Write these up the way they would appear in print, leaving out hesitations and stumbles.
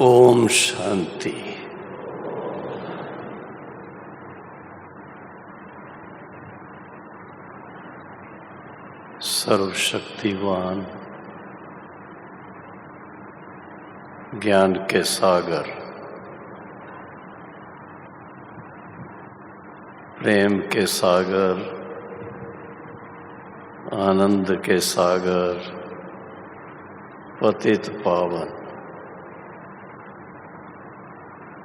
ओम शांति। सर्वशक्तिवान ज्ञान के सागर, प्रेम के सागर, आनंद के सागर, पतित पावन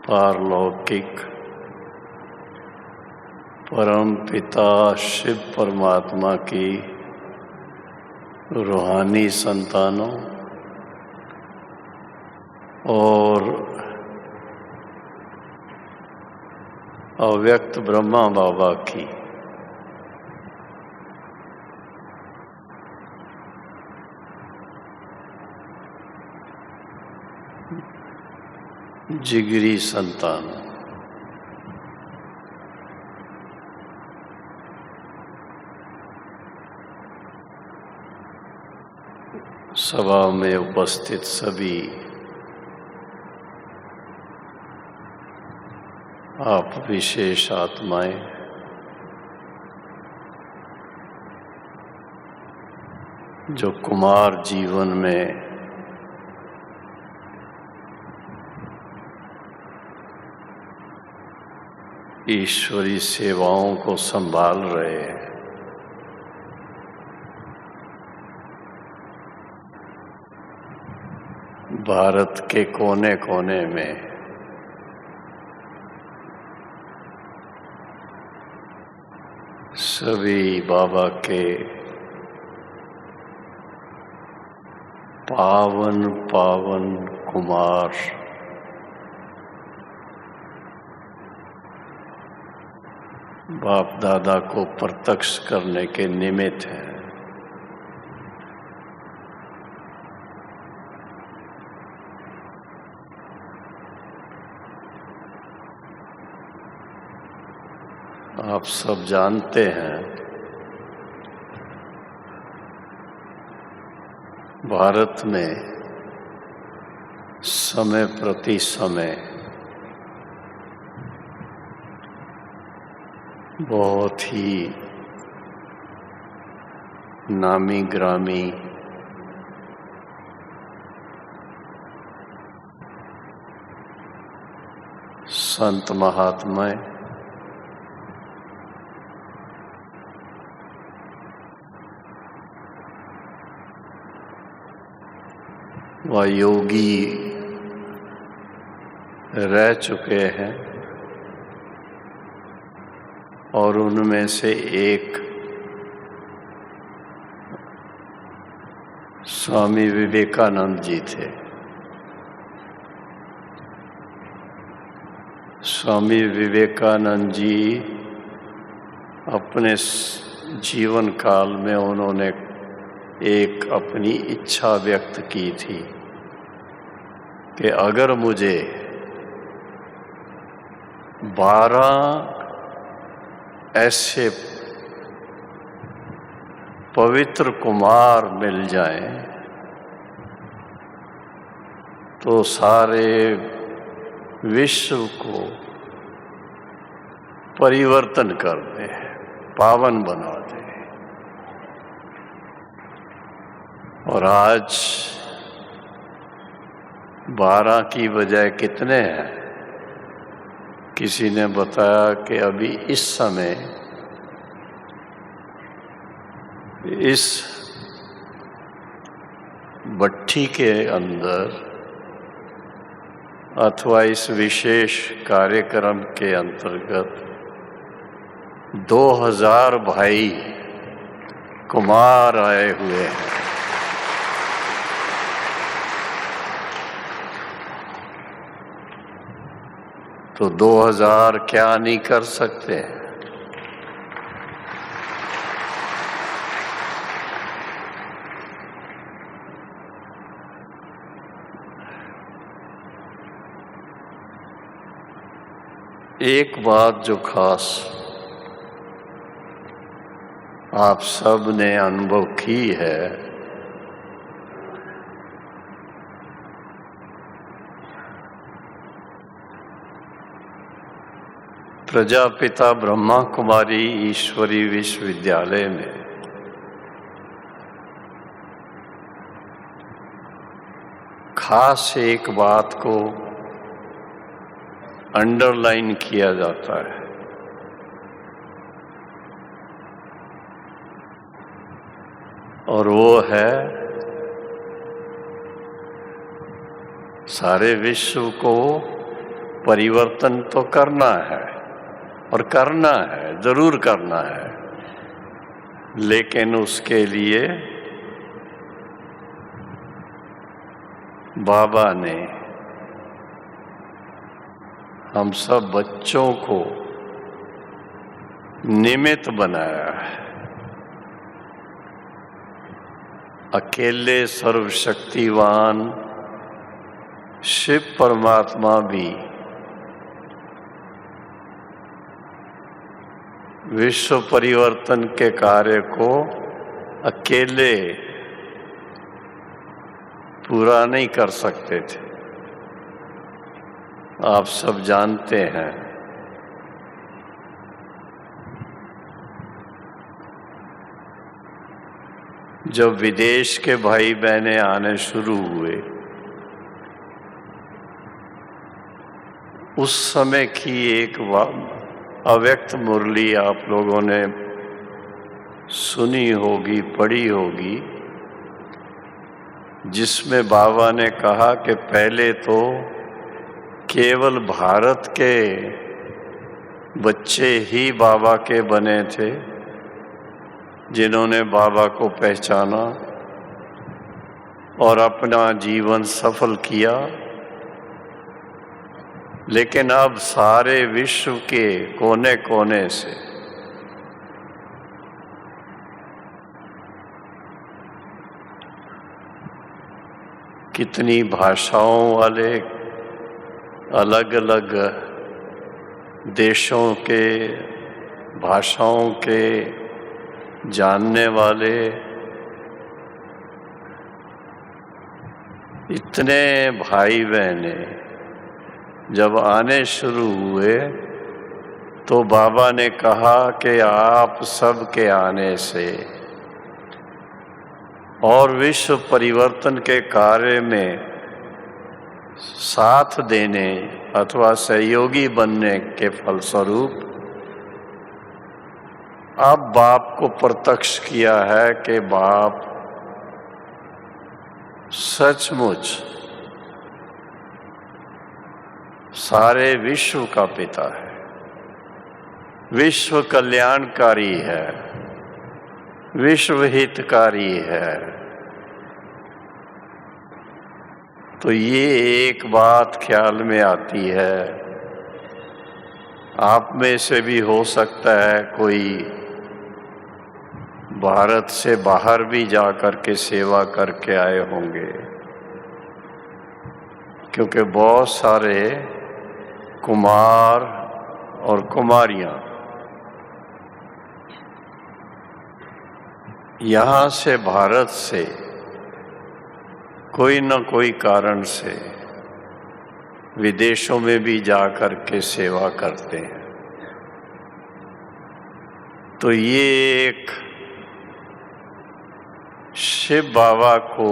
पारलौकिक परम पिता शिव परमात्मा की रूहानी संतानों और अव्यक्त ब्रह्मा बाबा की जिगरी संतान, सभा में उपस्थित सभी आप विशेष आत्माएं, जो कुमार जीवन में ईश्वरी सेवाओं को संभाल रहे हैं, भारत के कोने कोने में सभी बाबा के पावन पावन कुमार बाप दादा को प्रत्यक्ष करने के निमित्त हैं। आप सब जानते हैं, भारत में समय प्रति समय बहुत ही नामी ग्रामी संत महात्मा व योगी रह चुके हैं और उनमें से एक स्वामी विवेकानंद जी थे। स्वामी विवेकानंद जी अपने जीवन काल में उन्होंने एक अपनी इच्छा व्यक्त की थी कि अगर मुझे 12 ऐसे पवित्र कुमार मिल जाएं तो सारे विश्व को परिवर्तन कर दे, पावन बना दे। और आज 12 की बजाय कितने हैं? किसी ने बताया कि अभी इस समय इस भट्ठी के अंदर अथवा इस विशेष कार्यक्रम के अंतर्गत 2000 भाई कुमार आए हुए हैं। तो 2000 क्या नहीं कर सकते? एक बात जो खास आप सब ने अनुभव की है प्रजापिता ब्रह्मा कुमारी ईश्वरी विश्वविद्यालय में खास एक बात को अंडरलाइन किया जाता है, और वो है सारे विश्व को परिवर्तन तो करना है, और करना है, जरूर करना है, लेकिन उसके लिए बाबा ने हम सब बच्चों को निमित्त बनाया है। अकेले सर्वशक्तिवान शिव परमात्मा भी विश्व परिवर्तन के कार्य को अकेले पूरा नहीं कर सकते थे। आप सब जानते हैं जब विदेश के भाई बहनें आने शुरू हुए, उस समय की एक अव्यक्त मुरली आप लोगों ने सुनी होगी, पढ़ी होगी, जिसमें बाबा ने कहा कि पहले तो केवल भारत के बच्चे ही बाबा के बने थे, जिन्होंने बाबा को पहचाना और अपना जीवन सफल किया, लेकिन अब सारे विश्व के कोने कोने से कितनी भाषाओं वाले, अलग अलग देशों के भाषाओं के जानने वाले इतने भाई बहने जब आने शुरू हुए, तो बाबा ने कहा कि आप सब के आने से और विश्व परिवर्तन के कार्य में साथ देने अथवा सहयोगी बनने के फलस्वरूप अब बाप को प्रत्यक्ष किया है कि बाप सचमुच सारे विश्व का पिता है, विश्व कल्याणकारी है, विश्व हितकारी है। तो ये एक बात ख्याल में आती है, आप में से भी हो सकता है कोई भारत से बाहर भी जाकर के सेवा करके आए होंगे, क्योंकि बहुत सारे कुमार और कुमारियां यहाँ से भारत से कोई न कोई कारण से विदेशों में भी जाकर के सेवा करते हैं। तो ये एक शिव बाबा को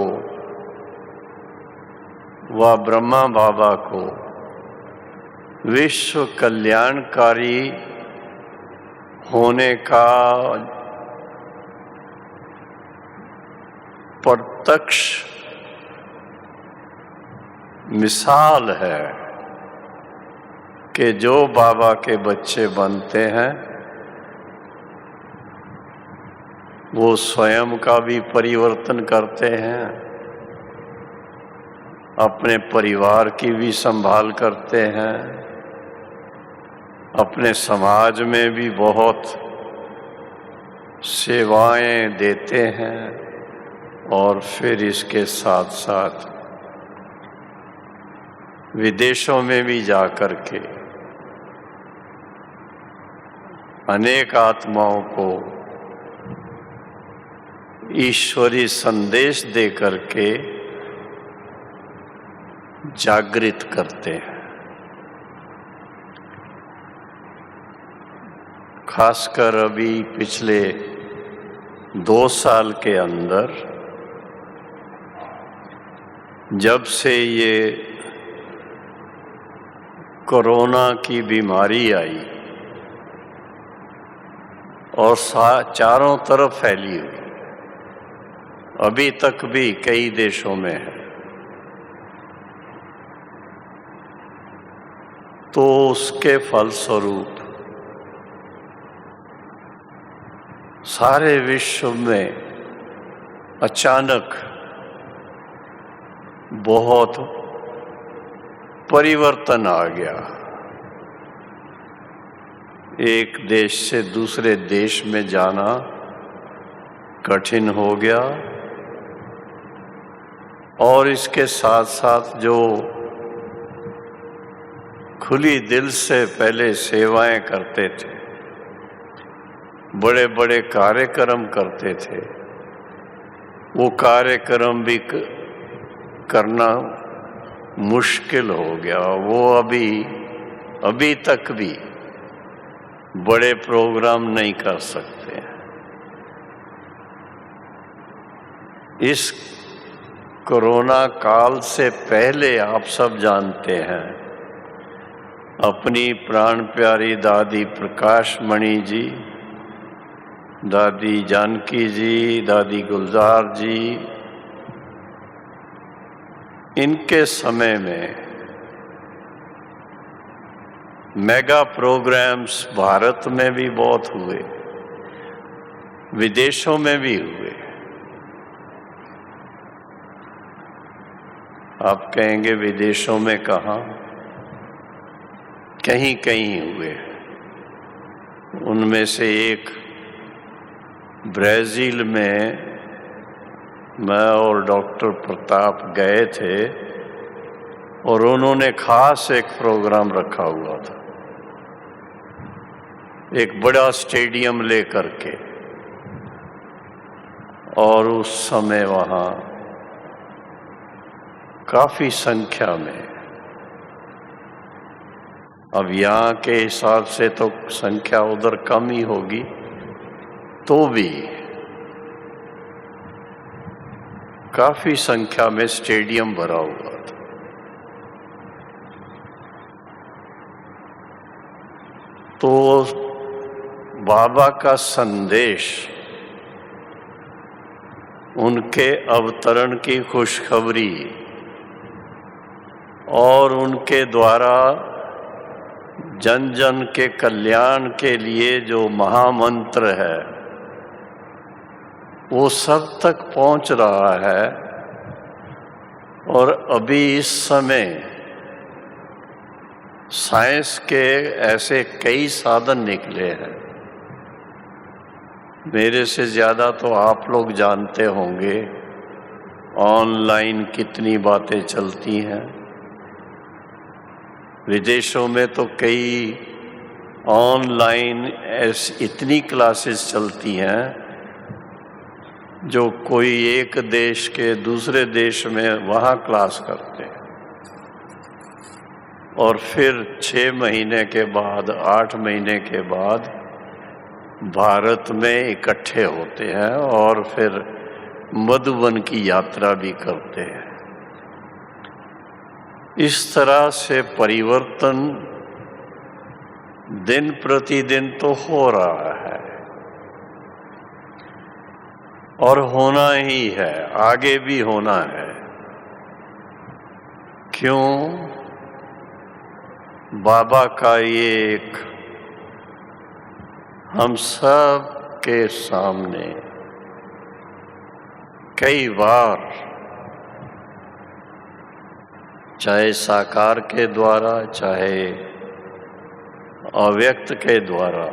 व ब्रह्मा बाबा को विश्व कल्याणकारी होने का प्रत्यक्ष मिसाल है कि जो बाबा के बच्चे बनते हैं वो स्वयं का भी परिवर्तन करते हैं, अपने परिवार की भी संभाल करते हैं, अपने समाज में भी बहुत सेवाएं देते हैं, और फिर इसके साथ साथ विदेशों में भी जाकर के अनेक आत्माओं को ईश्वरी संदेश दे करके जागृत करते हैं। खासकर अभी पिछले 2 साल के अंदर जब से ये कोरोना की बीमारी आई और चारों तरफ फैली हुई, अभी तक भी कई देशों में है, तो उसके फलस्वरूप सारे विश्व में अचानक बहुत परिवर्तन आ गया। एक देश से दूसरे देश में जाना कठिन हो गया और इसके साथ साथ जो खुली दिल से पहले सेवाएं करते थे, बड़े बड़े कार्यक्रम करते थे, वो कार्यक्रम भी करना मुश्किल हो गया। वो अभी तक भी बड़े प्रोग्राम नहीं कर सकते। इस कोरोना काल से पहले आप सब जानते हैं, अपनी प्राण प्यारी दादी प्रकाश मणि जी, दादी जानकी जी, दादी गुलजार जी, इनके समय में मेगा प्रोग्राम्स भारत में भी बहुत हुए, विदेशों में भी हुए। आप कहेंगे विदेशों में कहाँ? कहीं कहीं हुए। उनमें से एक ब्राजील में मैं और डॉक्टर प्रताप गए थे और उन्होंने खास एक प्रोग्राम रखा हुआ था, एक बड़ा स्टेडियम लेकर के, और उस समय वहाँ काफी संख्या में, अब यहाँ के हिसाब से तो संख्या उधर कम ही होगी, तो भी काफी संख्या में स्टेडियम भरा हुआ था। तो बाबा का संदेश, उनके अवतरण की खुशखबरी और उनके द्वारा जन जन के कल्याण के लिए जो महामंत्र है, वो सब तक पहुंच रहा है। और अभी इस समय साइंस के ऐसे कई साधन निकले हैं, मेरे से ज्यादा तो आप लोग जानते होंगे ऑनलाइन कितनी बातें चलती हैं। विदेशों में तो कई ऑनलाइन इतनी क्लासेस चलती हैं जो कोई एक देश के दूसरे देश में वहाँ क्लास करते हैं, और फिर 6 महीने के बाद, 8 महीने के बाद भारत में इकट्ठे होते हैं और फिर मधुबन की यात्रा भी करते हैं। इस तरह से परिवर्तन दिन प्रतिदिन तो हो रहा है और होना ही है, आगे भी होना है। क्यों? बाबा का ये एक हम सब के सामने कई बार, चाहे साकार के द्वारा, चाहे अव्यक्त के द्वारा,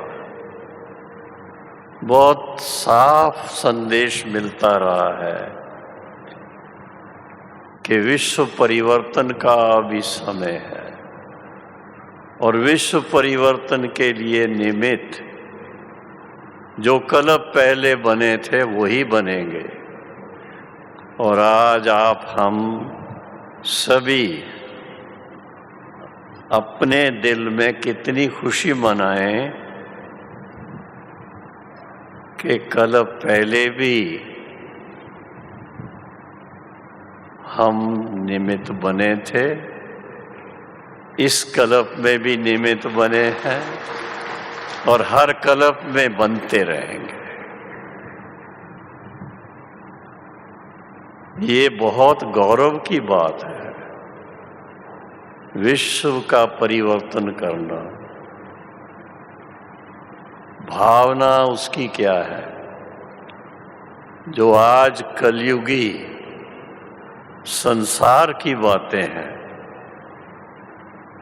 बहुत साफ संदेश मिलता रहा है कि विश्व परिवर्तन का अभी समय है और विश्व परिवर्तन के लिए निमित्त जो कल्प पहले बने थे वही बनेंगे। और आज आप हम सभी अपने दिल में कितनी खुशी मनाएं कि कल पहले भी हम निमित्त बने थे, इस कल्प में भी निमित्त बने हैं और हर कल्प में बनते रहेंगे। ये बहुत गौरव की बात है। विश्व का परिवर्तन करना, भावना उसकी क्या है? जो आज कलयुगी संसार की बातें हैं,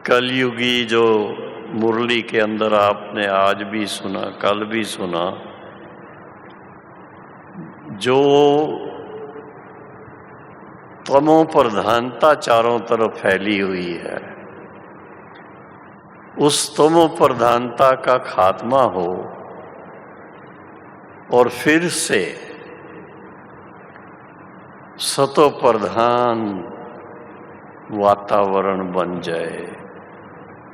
कलयुगी जो मुरली के अंदर आपने आज भी सुना, कल भी सुना, जो तमो प्रधानता चारों तरफ फैली हुई है, उस तमो प्रधानता का खात्मा हो और फिर से सतो प्रधान वातावरण बन जाए।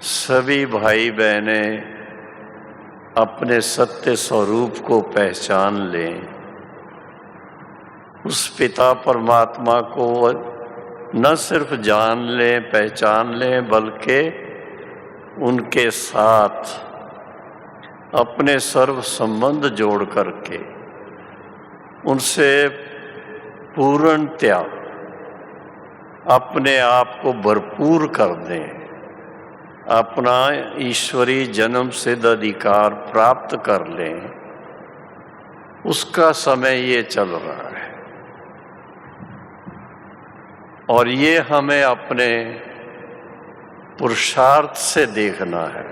सभी भाई बहने अपने सत्य स्वरूप को पहचान लें, उस पिता परमात्मा को न सिर्फ जान लें, पहचान लें, बल्कि उनके साथ अपने सर्व संबंध जोड़ करके उनसे पूर्णतया अपने आप को भरपूर कर दें, अपना ईश्वरी जन्म सिद्ध अधिकार प्राप्त कर लें। उसका समय ये चल रहा है और ये हमें अपने पुरुषार्थ से देखना है।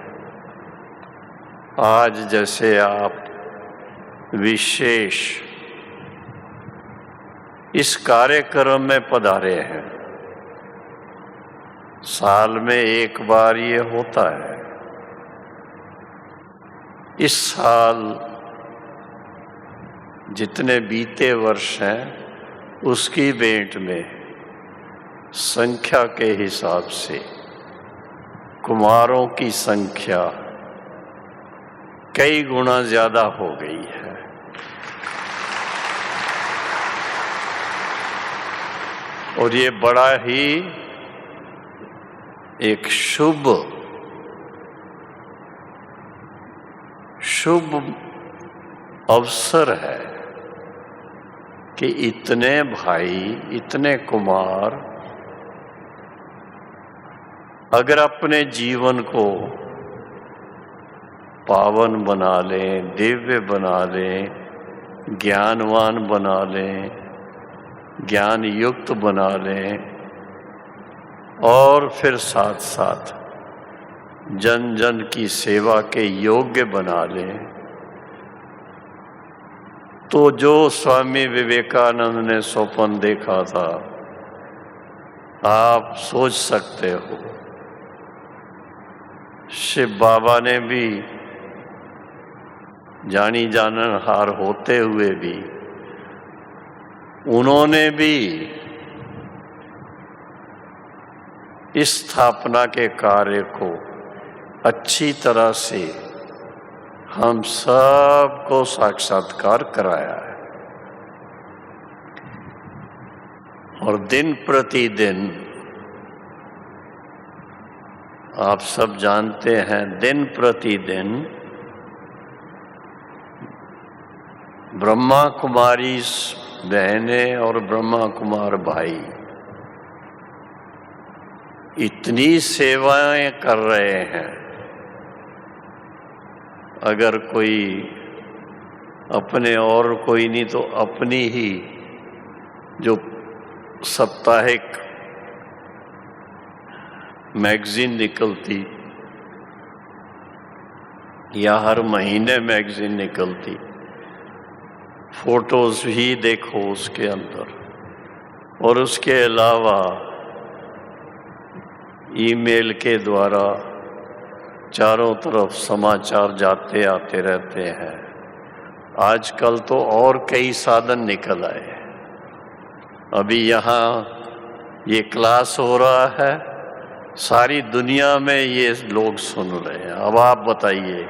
आज जैसे आप विशेष इस कार्यक्रम में पधारे हैं, साल में एक बार ये होता है। इस साल जितने बीते वर्ष हैं उसकी भेंट में संख्या के हिसाब से कुमारों की संख्या कई गुना ज्यादा हो गई है। और ये बड़ा ही एक शुभ अवसर है कि इतने भाई, इतने कुमार अगर अपने जीवन को पावन बना लें, दिव्य बना लें, ज्ञानवान बना लें, ज्ञान युक्त बना लें और फिर साथ साथ जन जन की सेवा के योग्य बना लें, तो जो स्वामी विवेकानंद ने स्वप्न देखा था, आप सोच सकते हो। शिव बाबा ने भी जानी जाननहार होते हुए भी, उन्होंने भी इस स्थापना के कार्य को अच्छी तरह से हम सबको साक्षात्कार कराया है। और दिन प्रतिदिन आप सब जानते हैं, दिन प्रतिदिन ब्रह्मा कुमारी बहनें और ब्रह्मा कुमार भाई इतनी सेवाएं कर रहे हैं। अगर कोई अपने और कोई नहीं तो अपनी ही जो साप्ताहिक मैगजीन निकलती या हर महीने मैगजीन निकलती, फोटोज ही देखो उसके अंदर, और उसके अलावा ईमेल के द्वारा चारों तरफ समाचार जाते आते रहते हैं। आजकल तो और कई साधन निकल आए। अभी यहाँ ये क्लास हो रहा है, सारी दुनिया में ये लोग सुन रहे हैं। अब आप बताइए,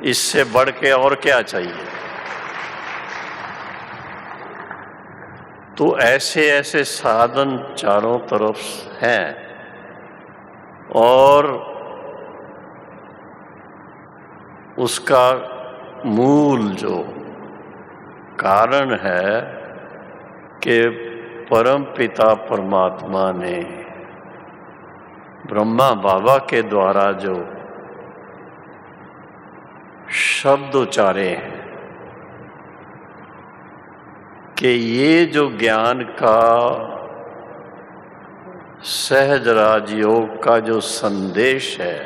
इससे बढ़ के और क्या चाहिए? तो ऐसे ऐसे साधन चारों तरफ हैं और उसका मूल जो कारण है कि परम पिता परमात्मा ने ब्रह्मा बाबा के द्वारा जो शब्द उच्चारे हैं कि ये जो ज्ञान का सहज राजयोग का जो संदेश है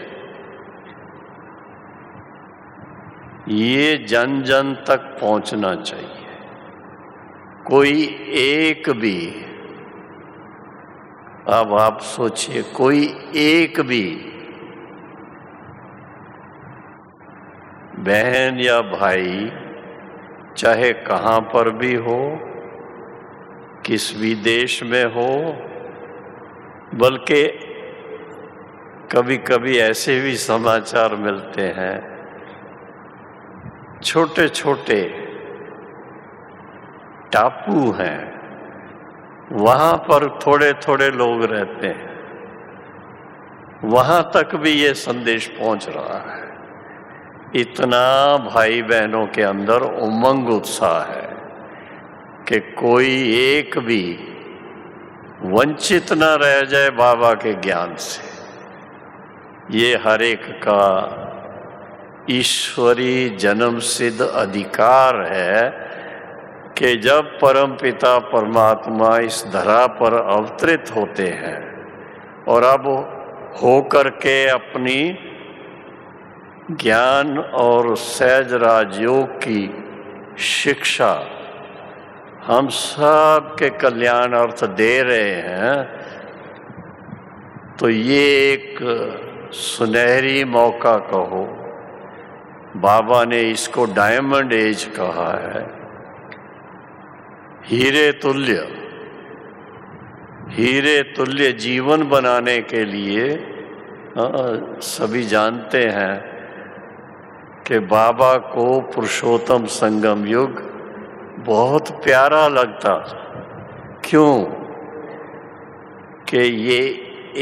ये जन जन तक पहुंचना चाहिए। कोई एक भी, अब आप सोचिए, कोई एक भी बहन या भाई चाहे कहाँ पर भी हो, किस भी देश में हो, बल्कि कभी कभी ऐसे भी समाचार मिलते हैं, छोटे छोटे टापू हैं, वहाँ पर थोड़े थोड़े लोग रहते हैं, वहाँ तक भी ये संदेश पहुँच रहा है। इतना भाई बहनों के अंदर उमंग उत्साह है कि कोई एक भी वंचित न रह जाए बाबा के ज्ञान से। ये हर एक का ईश्वरी जन्म सिद्ध अधिकार है कि जब परम पिता परमात्मा इस धरा पर अवतरित होते हैं और अब होकर के अपनी ज्ञान और सहज राजयोग की शिक्षा हम सब के कल्याण अर्थ दे रहे हैं, तो ये एक सुनहरी मौका कहो। बाबा ने इसको डायमंड एज कहा है, हीरे तुल्य जीवन बनाने के लिए। सभी जानते हैं कि बाबा को पुरुषोत्तम संगम युग बहुत प्यारा लगता। क्यों? कि ये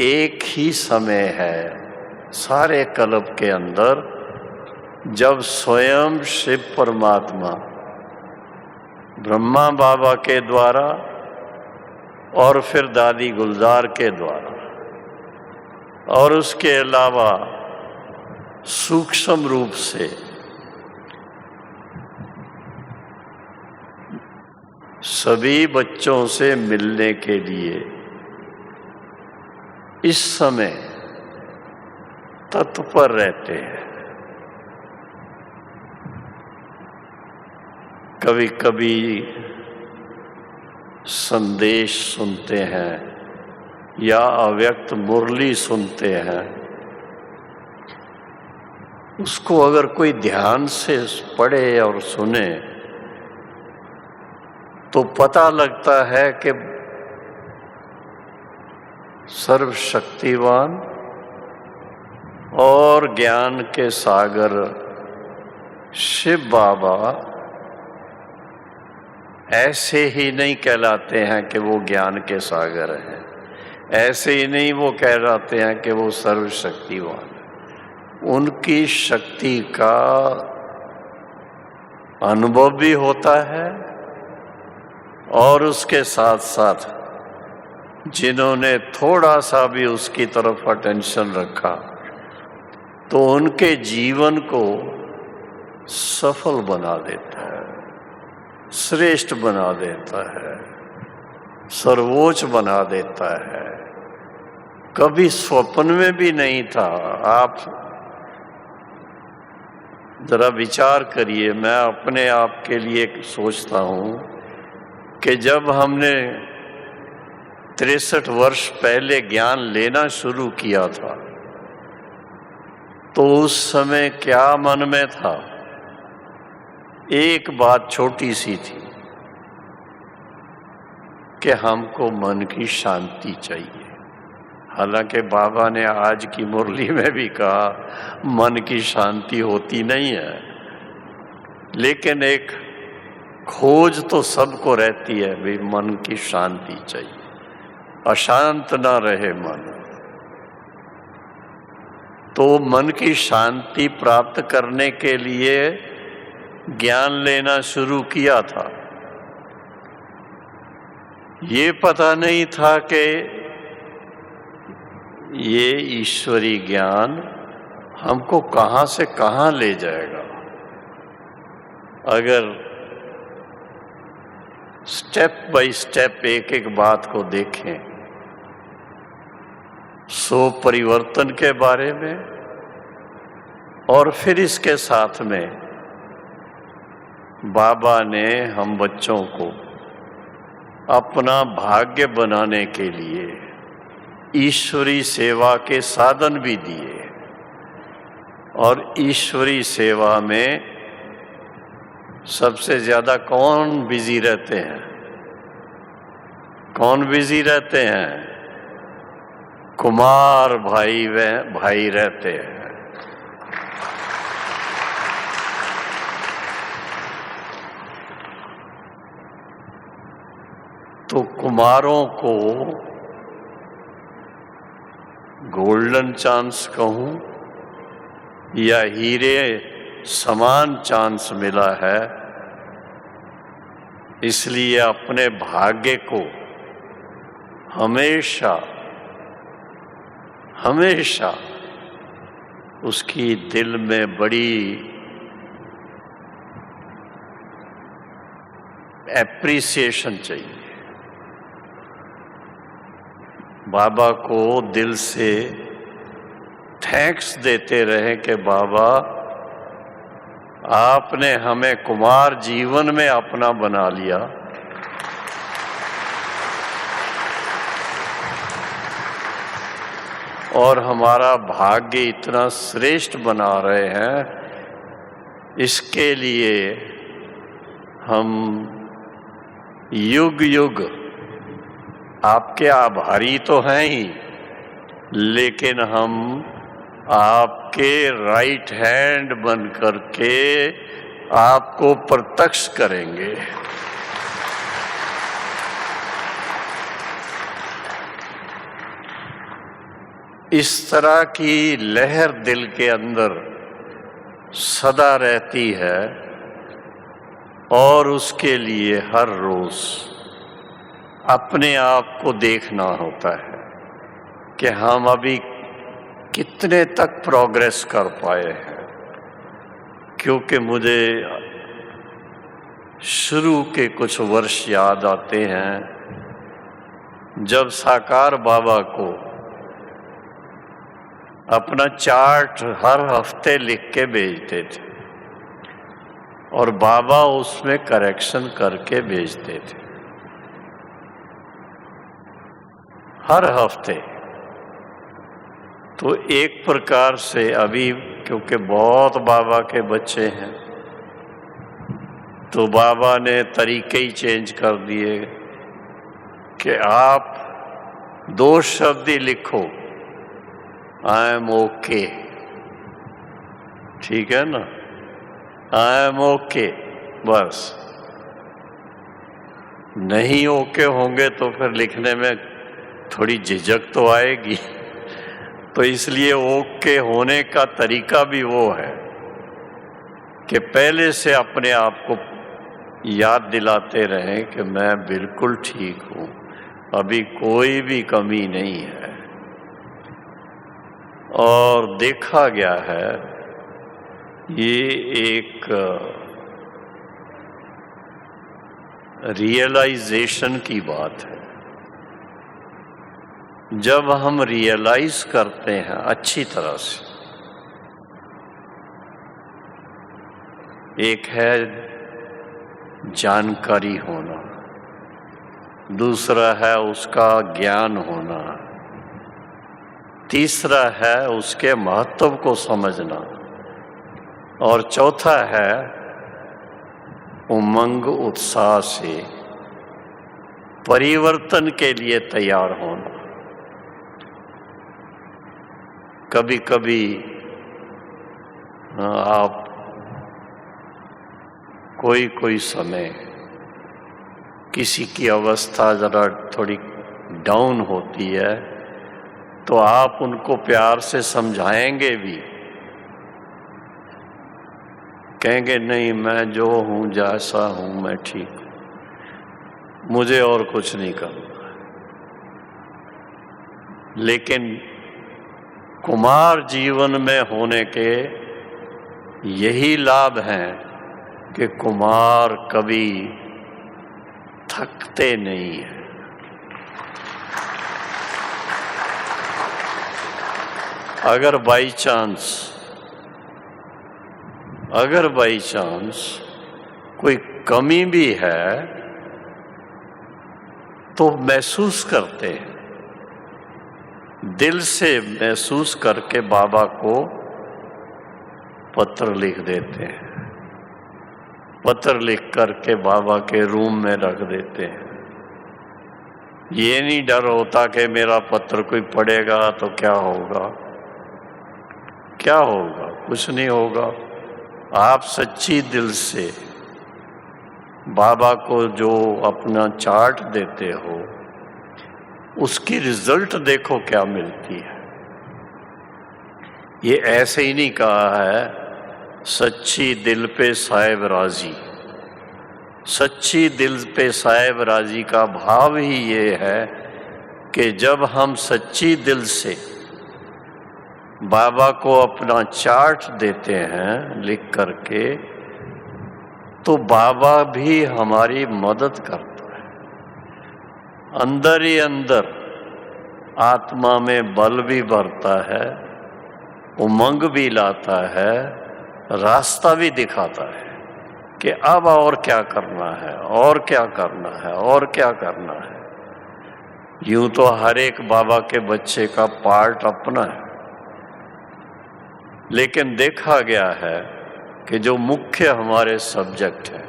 एक ही समय है सारे कल्प के अंदर जब स्वयं शिव परमात्मा ब्रह्मा बाबा के द्वारा और फिर दादी गुलजार के द्वारा और उसके अलावा सूक्ष्म रूप से सभी बच्चों से मिलने के लिए इस समय तत्पर रहते हैं। कभी कभी संदेश सुनते हैं या अव्यक्त मुरली सुनते हैं, उसको अगर कोई ध्यान से पढ़े और सुने तो पता लगता है कि सर्वशक्तिवान और ज्ञान के सागर शिव बाबा ऐसे ही नहीं कहलाते हैं कि वो ज्ञान के सागर हैं, ऐसे ही नहीं वो कहलाते हैं कि वो सर्वशक्तिवान। उनकी शक्ति का अनुभव भी होता है और उसके साथ साथ जिन्होंने थोड़ा सा भी उसकी तरफ अटेंशन रखा तो उनके जीवन को सफल बना देता है, श्रेष्ठ बना देता है, सर्वोच्च बना देता है। कभी स्वप्न में भी नहीं था। आप जरा विचार करिए, मैं अपने आप के लिए सोचता हूँ कि जब हमने 63 वर्ष पहले ज्ञान लेना शुरू किया था तो उस समय क्या मन में था? एक बात छोटी सी थी कि हमको मन की शांति चाहिए। हालांकि बाबा ने आज की मुरली में भी कहा मन की शांति होती नहीं है, लेकिन एक खोज तो सबको रहती है, भाई मन की शांति चाहिए, अशांत ना रहे मन। तो मन की शांति प्राप्त करने के लिए ज्ञान लेना शुरू किया था। ये पता नहीं था कि ये ईश्वरी ज्ञान हमको कहाँ से कहाँ ले जाएगा। अगर स्टेप बाय स्टेप एक एक बात को देखें, सो परिवर्तन के बारे में, और फिर इसके साथ में बाबा ने हम बच्चों को अपना भाग्य बनाने के लिए ईश्वरी सेवा के साधन भी दिए। और ईश्वरी सेवा में सबसे ज्यादा कौन बिजी रहते हैं? कौन बिजी रहते हैं? कुमार भाई रहते हैं। तो कुमारों को गोल्डन चांस कहूं या हीरे समान चांस मिला है, इसलिए अपने भाग्य को हमेशा हमेशा उसकी दिल में बड़ी एप्रिसिएशन चाहिए। बाबा को दिल से थैंक्स देते रहे कि बाबा आपने हमें कुमार जीवन में अपना बना लिया, और हमारा भाग्य इतना श्रेष्ठ बना रहे हैं। इसके लिए हम युग युग आपके आभारी तो हैं ही, लेकिन हम आपके राइट हैंड बन करके आपको प्रत्यक्ष करेंगे। इस तरह की लहर दिल के अंदर सदा रहती है, और उसके लिए हर रोज अपने आप को देखना होता है कि हम अभी कितने तक प्रोग्रेस कर पाए हैं। क्योंकि मुझे शुरू के कुछ वर्ष याद आते हैं, जब साकार बाबा को अपना चार्ट हर हफ्ते लिख के भेजते थे, और बाबा उसमें करेक्शन करके भेजते थे हर हफ्ते। तो एक प्रकार से अभी क्योंकि बहुत बाबा के बच्चे हैं, तो बाबा ने तरीके ही चेंज कर दिए कि आप 2 शब्द ही लिखो, आई एम ओके। ठीक है ना? आई एम ओके, बस। नहीं ओके होंगे तो फिर लिखने में थोड़ी झिझक तो आएगी। तो इसलिए ओके होने का तरीका भी वो है कि पहले से अपने आप को याद दिलाते रहें कि मैं बिल्कुल ठीक हूँ, अभी कोई भी कमी नहीं है। और देखा गया है, ये एक रियलाइजेशन की बात है। जब हम रियलाइज करते हैं अच्छी तरह से, एक है जानकारी होना, दूसरा है उसका ज्ञान होना, तीसरा है उसके महत्व को समझना, और चौथा है उमंग उत्साह से परिवर्तन के लिए तैयार होना। कभी कभी आप कोई समय किसी की अवस्था ज़रा थोड़ी डाउन होती है तो आप उनको प्यार से समझाएंगे भी, कहेंगे नहीं मैं जो हूँ जैसा हूँ मैं ठीक हूँ, मुझे और कुछ नहीं करना। लेकिन कुमार जीवन में होने के यही लाभ हैं कि कुमार कभी थकते नहीं हैं। अगर बाई चांस कोई कमी भी है तो महसूस करते हैं, दिल से महसूस करके बाबा को पत्र लिख देते हैं, पत्र लिख करके बाबा के रूम में रख देते हैं। ये नहीं डर होता कि मेरा पत्र कोई पढ़ेगा तो क्या होगा, क्या होगा, कुछ नहीं होगा। आप सच्ची दिल से बाबा को जो अपना चार्ट देते हो उसकी रिजल्ट देखो क्या मिलती है। ये ऐसे ही नहीं कहा है, सच्ची दिल पे साहिब राजी। सच्ची दिल पे साहिब राजी का भाव ही ये है कि जब हम सच्ची दिल से बाबा को अपना चार्ट देते हैं लिख करके तो बाबा भी हमारी मदद करता है। अंदर ही अंदर आत्मा में बल भी भरता है, उमंग भी लाता है, रास्ता भी दिखाता है कि अब और क्या करना है, और क्या करना है, और क्या करना है। यूं तो हर एक बाबा के बच्चे का पार्ट अपना है, लेकिन देखा गया है कि जो मुख्य हमारे सब्जेक्ट है,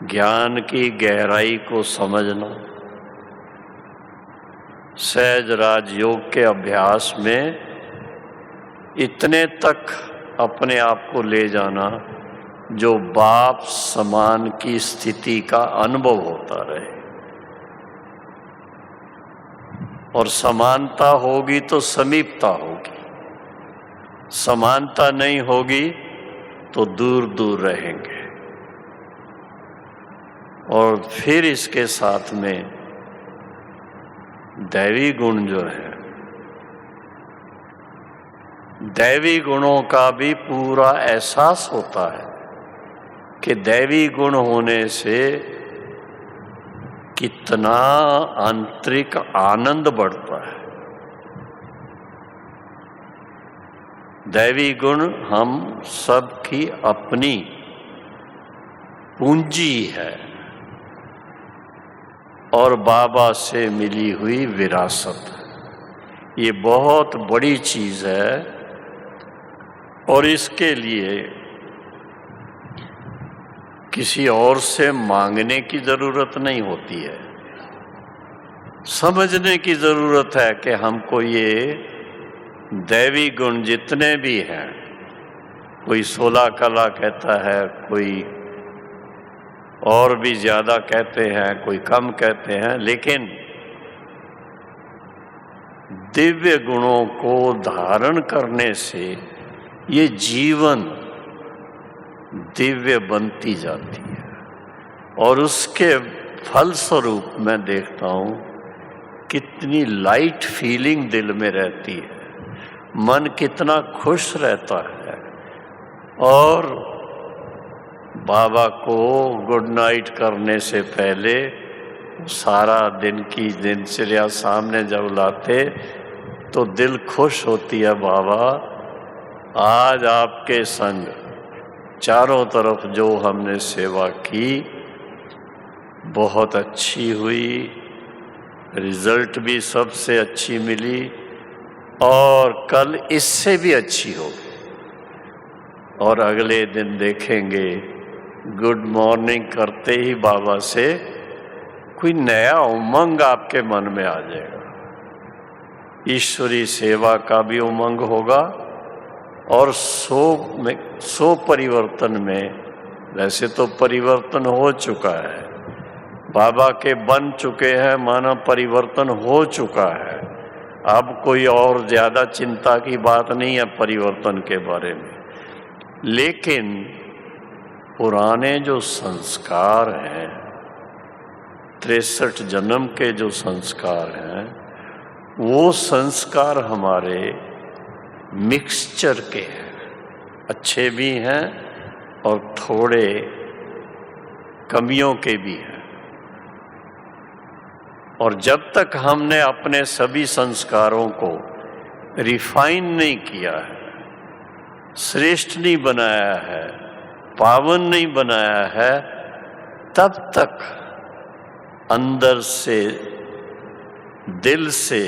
ज्ञान की गहराई को समझना, सहज राजयोग के अभ्यास में इतने तक अपने आप को ले जाना जो बाप समान की स्थिति का अनुभव होता रहे। और समानता होगी तो समीपता होगी, समानता नहीं होगी तो दूर दूर रहेंगे। और फिर इसके साथ में दैवी गुण जो है, दैवी गुणों का भी पूरा एहसास होता है कि दैवी गुण होने से कितना आंतरिक आनंद बढ़ता है। दैवी गुण हम सबकी अपनी पूंजी है और बाबा से मिली हुई विरासत। ये बहुत बड़ी चीज है और इसके लिए किसी और से मांगने की जरूरत नहीं होती है, समझने की जरूरत है कि हमको ये दैवी गुण जितने भी हैं, कोई 16 कला कहता है, कोई और भी ज्यादा कहते हैं, कोई कम कहते हैं, लेकिन दिव्य गुणों को धारण करने से ये जीवन दिव्य बनती जाती है। और उसके फलस्वरूप मैं देखता हूँ कितनी लाइट फीलिंग दिल में रहती है, मन कितना खुश रहता है। और बाबा को गुड नाइट करने से पहले सारा दिन की दिनचर्या सामने जब लाते तो दिल खुश होती है, बाबा आज आपके संग चारों तरफ जो हमने सेवा की बहुत अच्छी हुई, रिजल्ट भी सबसे अच्छी मिली और कल इससे भी अच्छी होगी। और अगले दिन देखेंगे गुड मॉर्निंग करते ही बाबा से कोई नया उमंग आपके मन में आ जाएगा। ईश्वरी सेवा का भी उमंग होगा और सो परिवर्तन में, वैसे तो परिवर्तन हो चुका है, बाबा के बन चुके हैं, माना परिवर्तन हो चुका है। अब कोई और ज्यादा चिंता की बात नहीं है परिवर्तन के बारे में। लेकिन पुराने जो संस्कार हैं, 63 जन्म के जो संस्कार हैं, वो संस्कार हमारे मिक्सचर के हैं, अच्छे भी हैं और थोड़े कमियों के भी हैं। और जब तक हमने अपने सभी संस्कारों को रिफाइन नहीं किया है, श्रेष्ठ नहीं बनाया है, पावन नहीं बनाया है, तब तक अंदर से, दिल से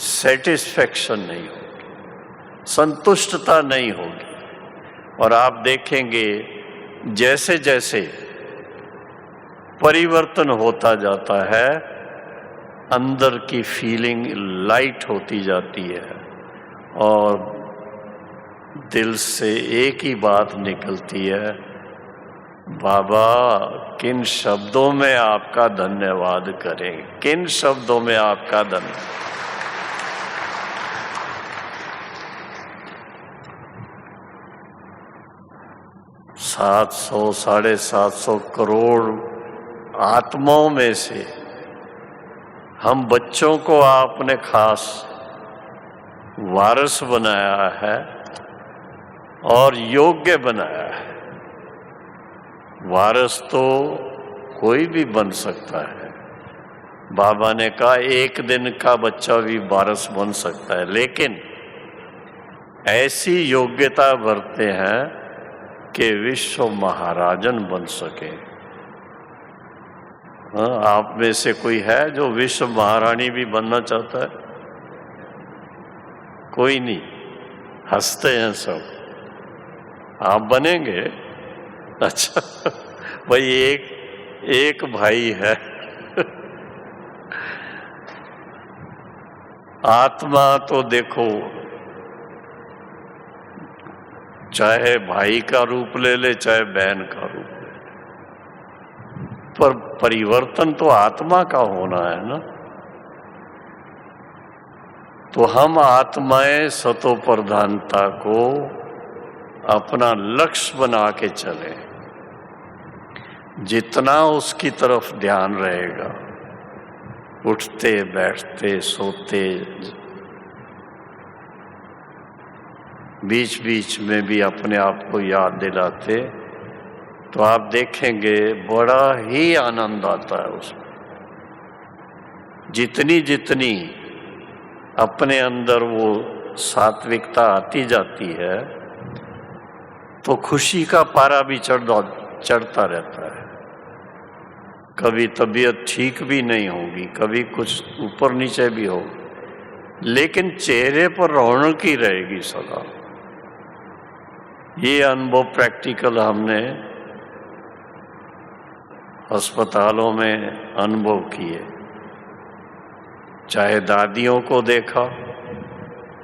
सेटिस्फैक्शन नहीं होगी, संतुष्टता नहीं होगी। और आप देखेंगे जैसे जैसे परिवर्तन होता जाता है, अंदर की फीलिंग लाइट होती जाती है और दिल से एक ही बात निकलती है, बाबा किन शब्दों में आपका धन्यवाद करें, किन शब्दों में आपका धन्यवाद। 700 750 करोड़ आत्माओं में से हम बच्चों को आपने खास वारिस बनाया है और योग्य बनाया है। वारिस तो कोई भी बन सकता है। बाबा ने कहा एक दिन का बच्चा भी वारिस बन सकता है, लेकिन ऐसी योग्यता भरते हैं कि विश्व महाराजन बन सके। आप में से कोई है जो विश्व महारानी भी बनना चाहता है? कोई नहीं, हंसते हैं सब। आप बनेंगे? अच्छा भाई एक भाई है आत्मा तो देखो, चाहे भाई का रूप ले ले, चाहे बहन का रूप ले ले, पर परिवर्तन तो आत्मा का होना है ना। तो हम आत्माएं सतो प्रधानता को अपना लक्ष्य बना के चले। जितना उसकी तरफ ध्यान रहेगा, उठते बैठते सोते, बीच बीच में भी अपने आप को याद दिलाते, तो आप देखेंगे बड़ा ही आनंद आता है उसमें। जितनी जितनी अपने अंदर वो सात्विकता आती जाती है, तो खुशी का पारा भी चढ़ता रहता है। कभी तबीयत ठीक भी नहीं होगी, कभी कुछ ऊपर नीचे भी होगी, लेकिन चेहरे पर रौनक ही रहेगी सदा। ये अनुभव प्रैक्टिकल हमने अस्पतालों में अनुभव किए। चाहे दादियों को देखा,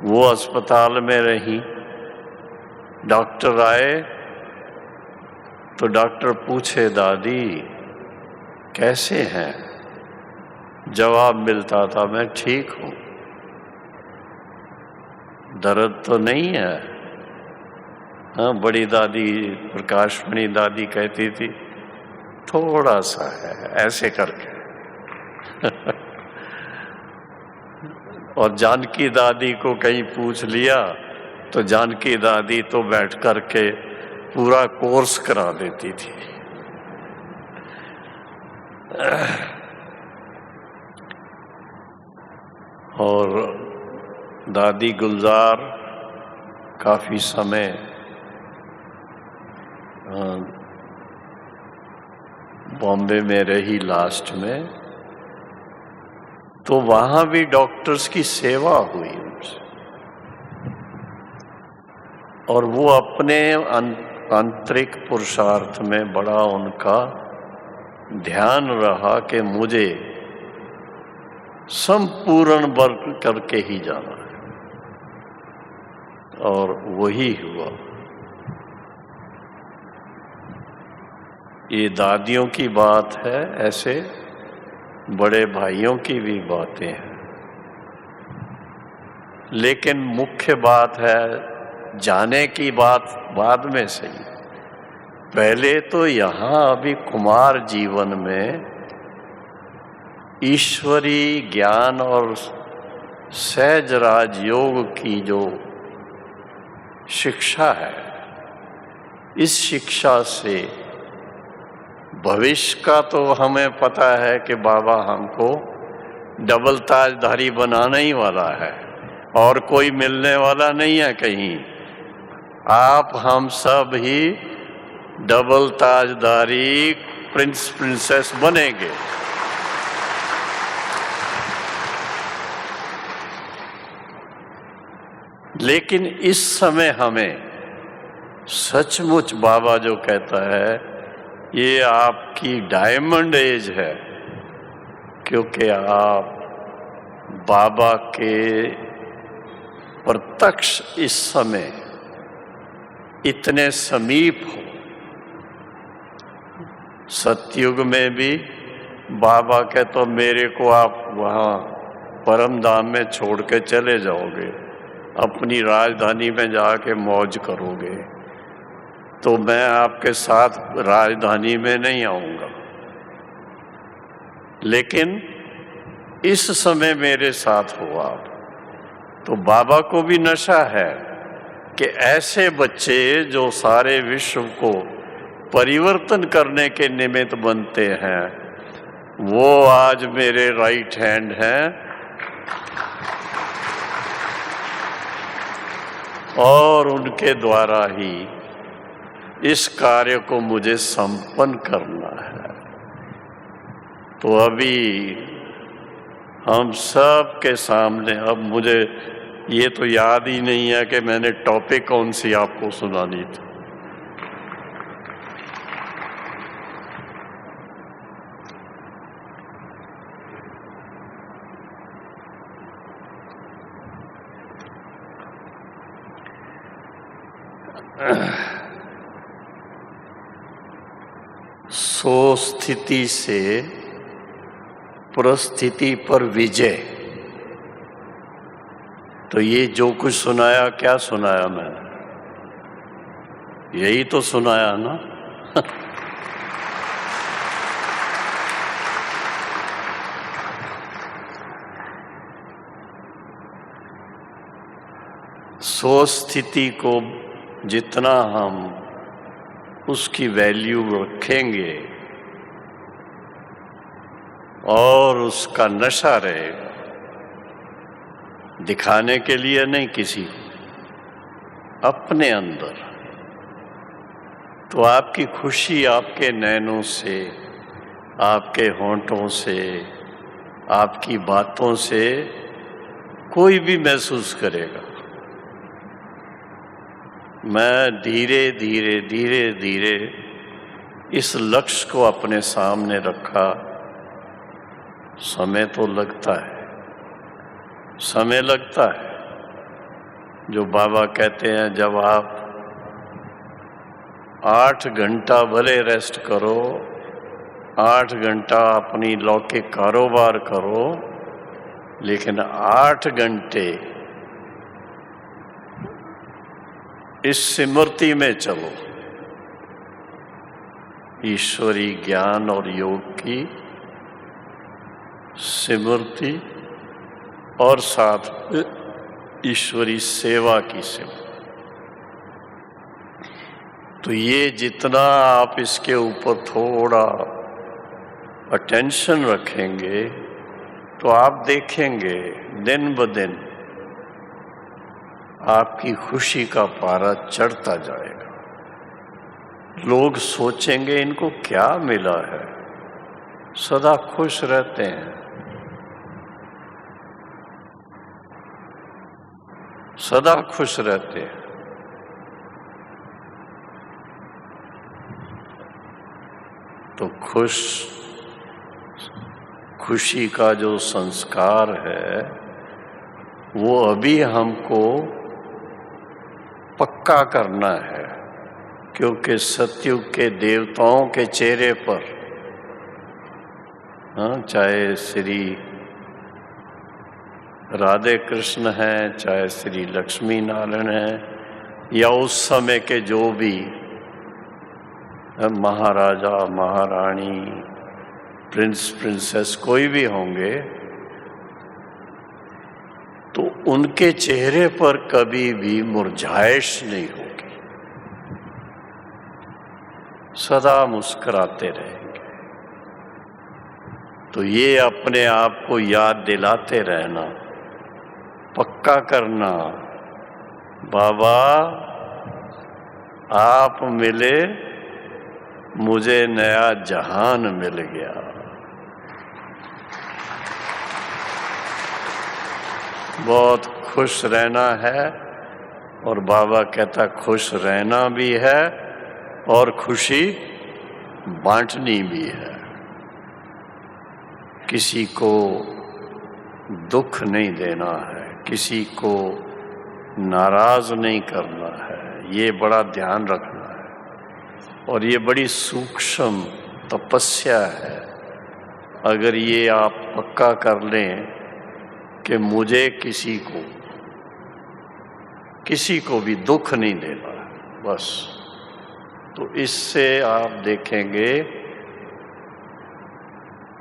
वो अस्पताल में रही, डॉक्टर आए तो डॉक्टर पूछे दादी कैसे हैं, जवाब मिलता था मैं ठीक हूं, दर्द तो नहीं है। हाँ, बड़ी दादी प्रकाशमणि दादी कहती थी थोड़ा सा है, ऐसे करके और जानकी दादी को कहीं पूछ लिया तो जानकी दादी तो बैठ करके पूरा कोर्स करा देती थी। और दादी गुलजार काफी समय बॉम्बे में रही लास्ट में, तो वहां भी डॉक्टर्स की सेवा हुई उनसे, और वो अपने आंतरिक पुरुषार्थ में बड़ा उनका ध्यान रहा कि मुझे संपूर्ण वर्ग करके ही जाना है, और वही हुआ। ये दादियों की बात है, ऐसे बड़े भाइयों की भी बातें हैं। लेकिन मुख्य बात है जाने की बात बाद में सही। पहले तो यहाँ अभी कुमार जीवन में ईश्वरी ज्ञान और सहज राजयोग की जो शिक्षा है, इस शिक्षा से भविष्य का तो हमें पता है कि बाबा हमको डबल ताजधारी बनाने ही वाला है और कोई मिलने वाला नहीं है कहीं। आप हम सब ही डबल ताजधारी प्रिंस प्रिंसेस बनेंगे। लेकिन इस समय हमें सचमुच बाबा जो कहता है ये आपकी डायमंड एज है, क्योंकि आप बाबा के प्रत्यक्ष इस समय इतने समीप हो। सतयुग में भी बाबा के तो मेरे को आप वहाँ परम धाम में छोड़ के चले जाओगे, अपनी राजधानी में जाके मौज करोगे, तो मैं आपके साथ राजधानी में नहीं आऊँगा। लेकिन इस समय मेरे साथ हो आप, तो बाबा को भी नशा है कि ऐसे बच्चे जो सारे विश्व को परिवर्तन करने के निमित्त बनते हैं, वो आज मेरे राइट हैंड हैं और उनके द्वारा ही इस कार्य को मुझे संपन्न करना है। तो अभी हम सब के सामने, अब मुझे ये तो याद ही नहीं है कि मैंने टॉपिक कौन सी आपको सुनानी थी। सो स्थिति से परिस्थिति पर विजय। तो ये जो कुछ सुनाया, क्या सुनाया मैंने? यही तो सुनाया ना। सो स्थिति को जितना हम उसकी वैल्यू रखेंगे और उसका नशा रहेगा, दिखाने के लिए नहीं किसी को, अपने अंदर, तो आपकी खुशी आपके नैनों से, आपके होंठों से, आपकी बातों से कोई भी महसूस करेगा। मैं धीरे धीरे धीरे धीरे इस लक्ष्य को अपने सामने रखा। समय तो लगता है, समय लगता है। जो बाबा कहते हैं जब आप 8 घंटा भले रेस्ट करो, 8 घंटा अपनी लौकिक कारोबार करो, लेकिन 8 घंटे इस स्मृति में चलो, ईश्वरी ज्ञान और योग की स्मृति और साथ ईश्वरी सेवा की सेवा। तो ये जितना आप इसके ऊपर थोड़ा अटेंशन रखेंगे, तो आप देखेंगे दिन ब दिन आपकी खुशी का पारा चढ़ता जाएगा। लोग सोचेंगे इनको क्या मिला है, सदा खुश रहते हैं, सदा खुश रहते हैं। तो खुशी का जो संस्कार है वो अभी हमको पक्का करना है क्योंकि सतयुग के देवताओं के चेहरे पर, चाहे श्री राधे कृष्ण हैं, चाहे श्री लक्ष्मी नारायण हैं, या उस समय के जो भी महाराजा महारानी, प्रिंस प्रिंसेस कोई भी होंगे, तो उनके चेहरे पर कभी भी मुरझाइश नहीं होगी, सदा मुस्कुराते रहेंगे। तो ये अपने आप को याद दिलाते रहना, पक्का करना, बाबा आप मिले, मुझे नया जहान मिल गया। बहुत खुश रहना है, और बाबा कहता खुश रहना भी है और खुशी बांटनी भी है। किसी को दुख नहीं देना है, किसी को नाराज नहीं करना है, ये बड़ा ध्यान रखना है। और ये बड़ी सूक्ष्म तपस्या है। अगर ये आप पक्का कर लें कि मुझे किसी को भी दुख नहीं देना है बस, तो इससे आप देखेंगे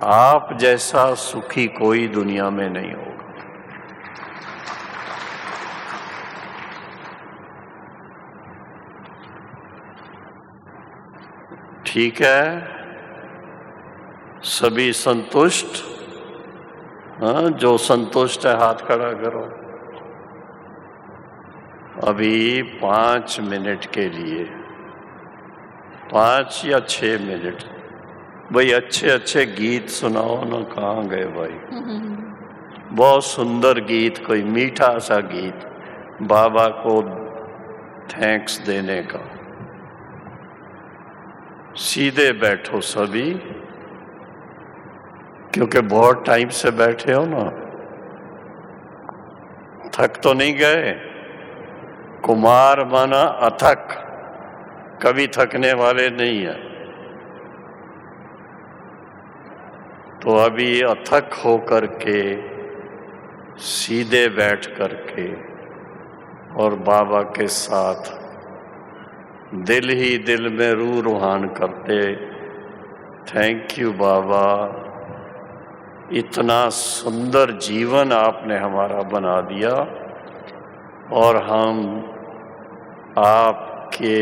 आप जैसा सुखी कोई दुनिया में नहीं होगा। ठीक है, सभी संतुष्ट? हाँ, जो संतुष्ट है हाथ खड़ा करो। अभी 5 मिनट के लिए, 5 या 6 मिनट, भाई अच्छे अच्छे गीत सुनाओ ना। कहाँ गए भाई? बहुत सुंदर गीत, कोई मीठा सा गीत बाबा को थैंक्स देने का। सीधे बैठो सभी, क्योंकि बहुत टाइम से बैठे हो ना। थक तो नहीं गए? कुमार माना अथक, कभी थकने वाले नहीं है। तो अभी अथक होकर के सीधे बैठ करके और बाबा के साथ दिल ही दिल में रूह रूहान करते, थैंक यू बाबा, इतना सुंदर जीवन आपने हमारा बना दिया, और हम आपके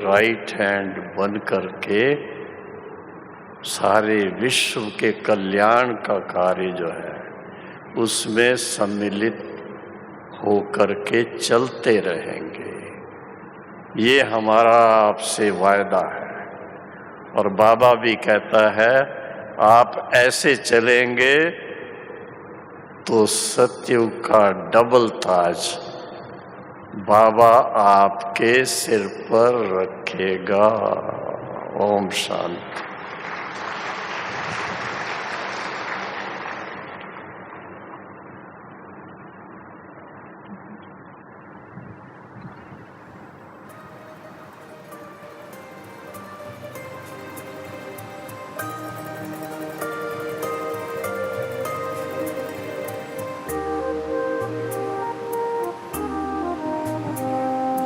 राइट हैंड बन करके सारे विश्व के कल्याण का कार्य जो है उसमें सम्मिलित होकर के चलते रहेंगे। ये हमारा आपसे वायदा है। और बाबा भी कहता है आप ऐसे चलेंगे तो सतयुग का डबल ताज बाबा आपके सिर पर रखेगा। ओम शांति।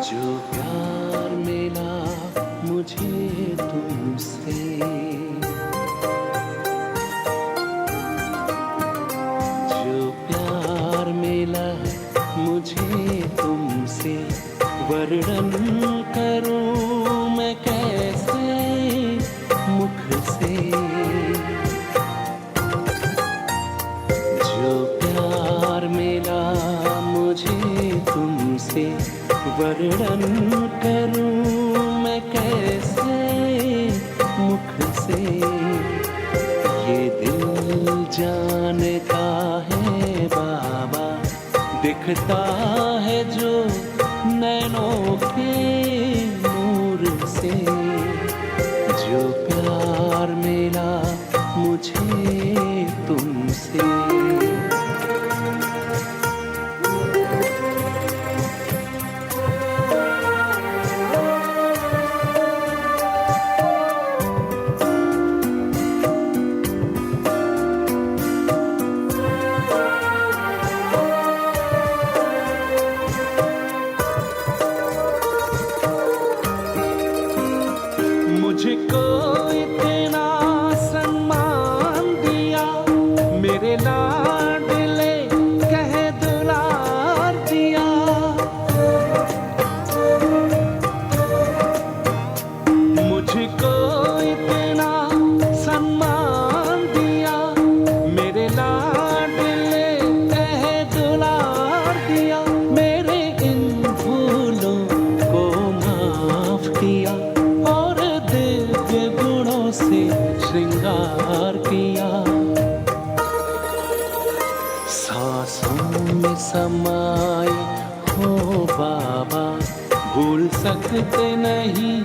जो प्यार मिला मुझे तुमसे, जो प्यार मिला मुझे तुमसे, वर्णन करूं मैं कैसे मुख से। जो प्यार मिला मुझे तुमसे, वर्णन करूं मैं कैसे मुख से। ये दिल जानता है बाबा, दिखता है जो नैनों के नूर से। जो प्यार मिला मुझे तुमसे, मेरे लाडले कह दुलार दिया, मुझको इतना सम्मान दिया, मेरे लाडले कह दुलार दिया, मेरे इन भूलों को माफ किया और दिव्य गुणों से श्रृंगार किया। सांसों में समाए हो बाबा, भूल सकते नहीं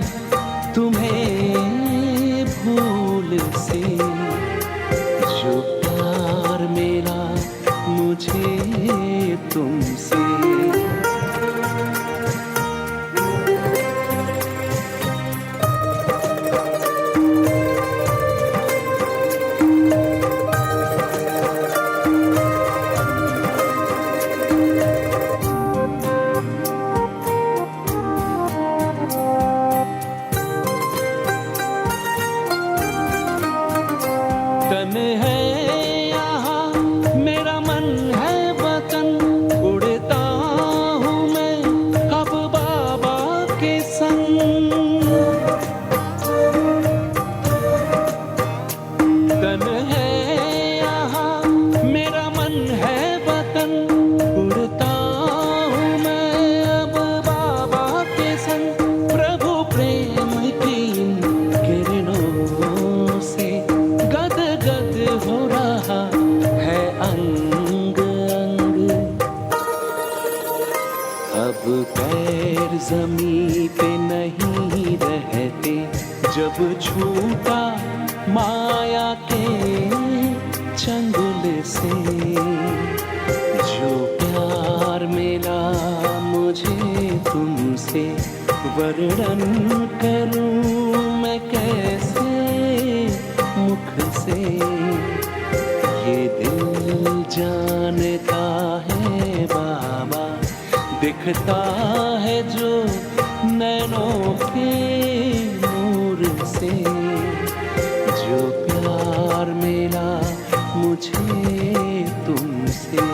तुम्हें भूल से, जो प्यार मेरा मुझे तुमसे। तन है यहाँ मेरा मन है वतन, उड़ता हूँ मैं अब बाबा के संग। तन है यहाँ मेरा मन है वतन, उड़ता हूँ मैं अब बाबा के संग। प्रभु प्रेम की इन किरणों से गदगद हो रहा है अंग अंग। अब पैर जमीन पे नहीं रहते, जब छूटा माया के चंगुल से। जो प्यार मिला मुझे तुमसे, वर्णन करूं मैं कैसे मुख से। ये दिल जानता है बाबा, दिखता है जो नैनों के नूर से। जो प्यार मिला मुझे तुमसे।